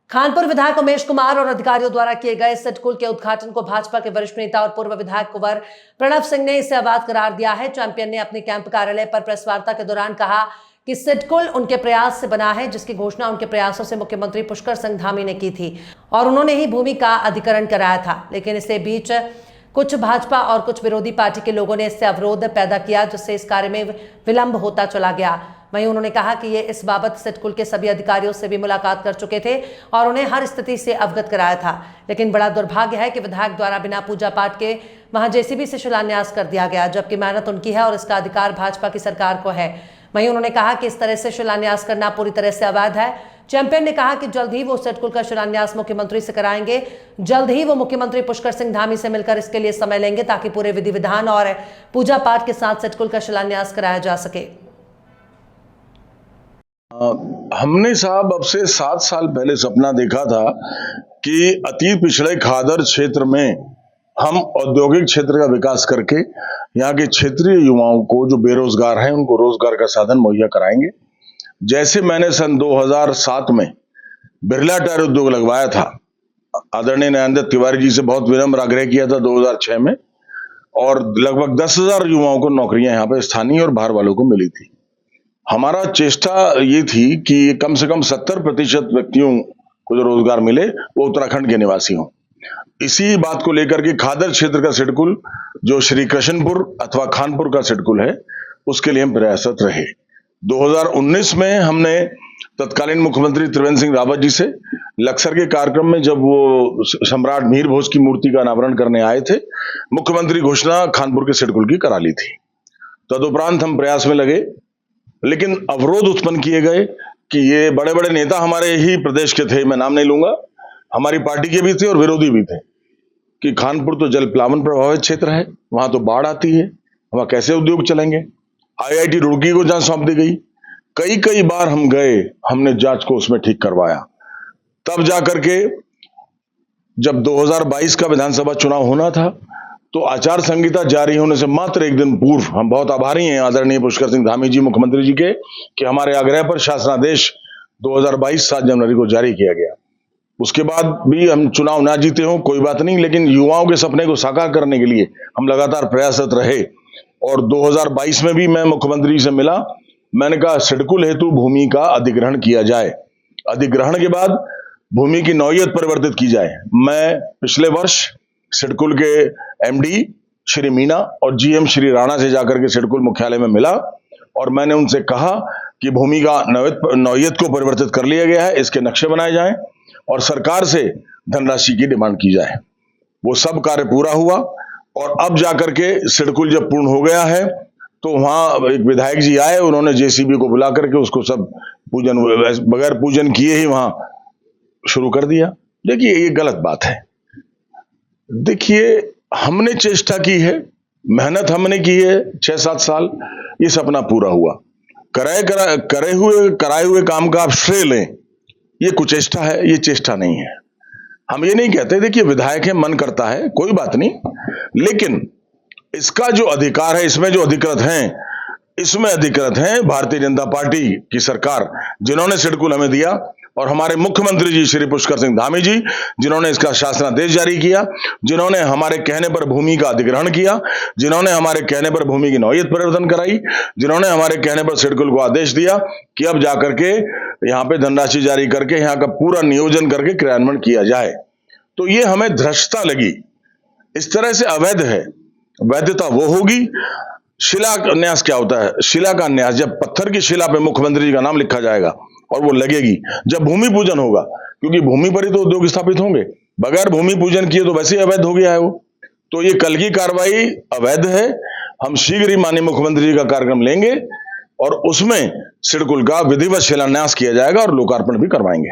खानपुर विधायक उमेश कुमार और अधिकारियों द्वारा किए गए सिडकुल के उद्घाटन को भाजपा के वरिष्ठ नेता और पूर्व विधायक कुंवर प्रणव सिंह ने इसे अवैध करार दिया है। चैंपियन ने अपने कैंप कार्यालय पर प्रेस वार्ता के दौरान कहा कि सिडकुल उनके प्रयास से बना है, जिसकी घोषणा उनके प्रयासों से मुख्यमंत्री पुष्कर सिंह धामी ने की थी और उन्होंने ही भूमि का अधिग्रहण कराया था। लेकिन इसे बीच कुछ भाजपा और कुछ विरोधी पार्टी के लोगों ने इससे अवरोध पैदा किया, जिससे इस कार्य में विलंब होता चला गया। वहीं उन्होंने कहा कि ये इस बाबत सिडकुल के सभी अधिकारियों से भी मुलाकात कर चुके थे और उन्हें हर स्थिति से अवगत कराया था। लेकिन बड़ा दुर्भाग्य है कि विधायक द्वारा बिना पूजा पाठ के वहां जेसीबी से शिलान्यास कर दिया गया, जबकि मेहनत उनकी है और इसका अधिकार भाजपा की सरकार को है। वहीं उन्होंने कहा कि इस तरह से शिलान्यास करना पूरी तरह से अवैध है। चैंपियन ने कहा कि जल्द ही वो सिडकुल का शिलान्यास मुख्यमंत्री से कराएंगे। जल्द ही वो मुख्यमंत्री पुष्कर सिंह धामी से मिलकर इसके लिए समय लेंगे, ताकि पूरे विधि विधान और पूजा पाठ के साथ सिडकुल का शिलान्यास कराया जा सके। हमने साहब अब से 7 साल पहले सपना देखा था कि अति पिछड़े खादर क्षेत्र में हम औद्योगिक क्षेत्र का विकास करके यहाँ के क्षेत्रीय युवाओं को जो बेरोजगार हैं उनको रोजगार का साधन मुहैया कराएंगे। जैसे मैंने सन 2007 में बिरला टायर उद्योग लगवाया था, आदरणीय नरेंद्र तिवारी जी से बहुत विनम्र आग्रह किया था 2006 में, और लगभग 10,000 युवाओं को नौकरियां यहाँ पे स्थानीय और बाहर वालों को मिली थी। हमारा चेष्टा ये थी कि कम से कम 70% व्यक्तियों को जो रोजगार मिले वो उत्तराखंड के निवासी हों। इसी बात को लेकर के खादर क्षेत्र का सिडकुल जो श्री कृष्णपुर अथवा खानपुर का सिडकुल है, उसके लिए हम प्रयासरत रहे। 2019 में हमने तत्कालीन मुख्यमंत्री त्रिवेंद्र सिंह रावत जी से लक्सर के कार्यक्रम में, जब वो सम्राट मीर भोज की मूर्ति का अनावरण करने आए थे, मुख्यमंत्री घोषणा खानपुर के सिडकुल की करा ली थी। तदुपरांत हम प्रयास में लगे, लेकिन अवरोध उत्पन्न किए गए कि ये बड़े बड़े नेता हमारे ही प्रदेश के थे, मैं नाम नहीं लूंगा, हमारी पार्टी के भी थे और विरोधी भी थे, कि खानपुर तो जल प्लावन प्रभावित क्षेत्र है, वहां तो बाढ़ आती है, वहां कैसे उद्योग चलेंगे। IIT रुड़की को जहां सौंप दी गई, कई बार हम गए, हमने जांच को उसमें ठीक करवाया। तब जाकर के जब 2022 का विधानसभा चुनाव होना था, तो आचार संहिता जारी होने से मात्र एक दिन पूर्व हम बहुत आभारी हैं आदरणीय पुष्कर सिंह धामी जी मुख्यमंत्री जी के, कि हमारे आग्रह पर शासनादेश 2022 7 जनवरी को जारी किया गया। उसके बाद भी हम चुनाव ना जीते हों कोई बात नहीं, लेकिन युवाओं के सपने को साकार करने के लिए हम लगातार प्रयासरत रहे। और 2022 में भी मैं मुख्यमंत्री जी से मिला, मैंने कहा सिडकुल हेतु भूमि का अधिग्रहण किया जाए, अधिग्रहण के बाद भूमि की नौयत परिवर्तित की जाए। मैं पिछले वर्ष सिडकुल के MD श्री मीना और GM श्री राणा से जाकर के सिडकुल मुख्यालय में मिला और मैंने उनसे कहा कि भूमि का नौयत को परिवर्तित कर लिया गया है, इसके नक्शे बनाए जाएं और सरकार से धनराशि की डिमांड की जाए। वो सब कार्य पूरा हुआ और अब जाकर के सिडकुल जब पूर्ण हो गया है, तो वहां एक विधायक जी आए, उन्होंने JCB को बुला करके उसको सब पूजन बगैर पूजन किए ही वहां शुरू कर दिया। देखिए ये गलत बात है। देखिए हमने चेष्टा की है, मेहनत हमने की है 6-7 साल, ये सपना पूरा हुआ। कराए हुए काम का आप श्रेय लें, ये कुचेष्टा है, ये चेष्टा नहीं है। हम ये नहीं कहते, देखिए विधायक है, मन करता है, कोई बात नहीं, लेकिन इसका जो अधिकार है, इसमें जो अधिकृत हैं, इसमें अधिकृत हैं भारतीय जनता पार्टी की सरकार, जिन्होंने सिडकुल हमें दिया, और हमारे मुख्यमंत्री जी श्री पुष्कर सिंह धामी जी, जिन्होंने इसका शासनादेश जारी किया, जिन्होंने हमारे कहने पर भूमि का अधिग्रहण किया, जिन्होंने हमारे कहने पर भूमि की नौयत परिवर्तन कराई, जिन्होंने हमारे कहने पर सिडकुल को आदेश दिया कि अब जाकर के यहाँ पे धनराशि जारी करके यहाँ का पूरा नियोजन करके क्रियान्वयन किया जाए। तो ये हमें धृष्टता लगी, इस तरह से अवैध है। वैधता वो होगी, शिलान्यास क्या होता है, शिला का न्यास, जब पत्थर की शिला पे मुख्यमंत्री जी का नाम लिखा जाएगा और वो लगेगी, जब भूमि पूजन होगा, क्योंकि भूमि पर ही तो उद्योग स्थापित होंगे, बगैर भूमि पूजन किए तो वैसे ही अवैध हो गया है वो। तो ये कल की कार्रवाई अवैध है। हम शीघ्र ही माननीय मुख्यमंत्री जी का कार्यक्रम लेंगे और उसमें सिडकुल का विधिवत शिलान्यास किया जाएगा और लोकार्पण भी करवाएंगे।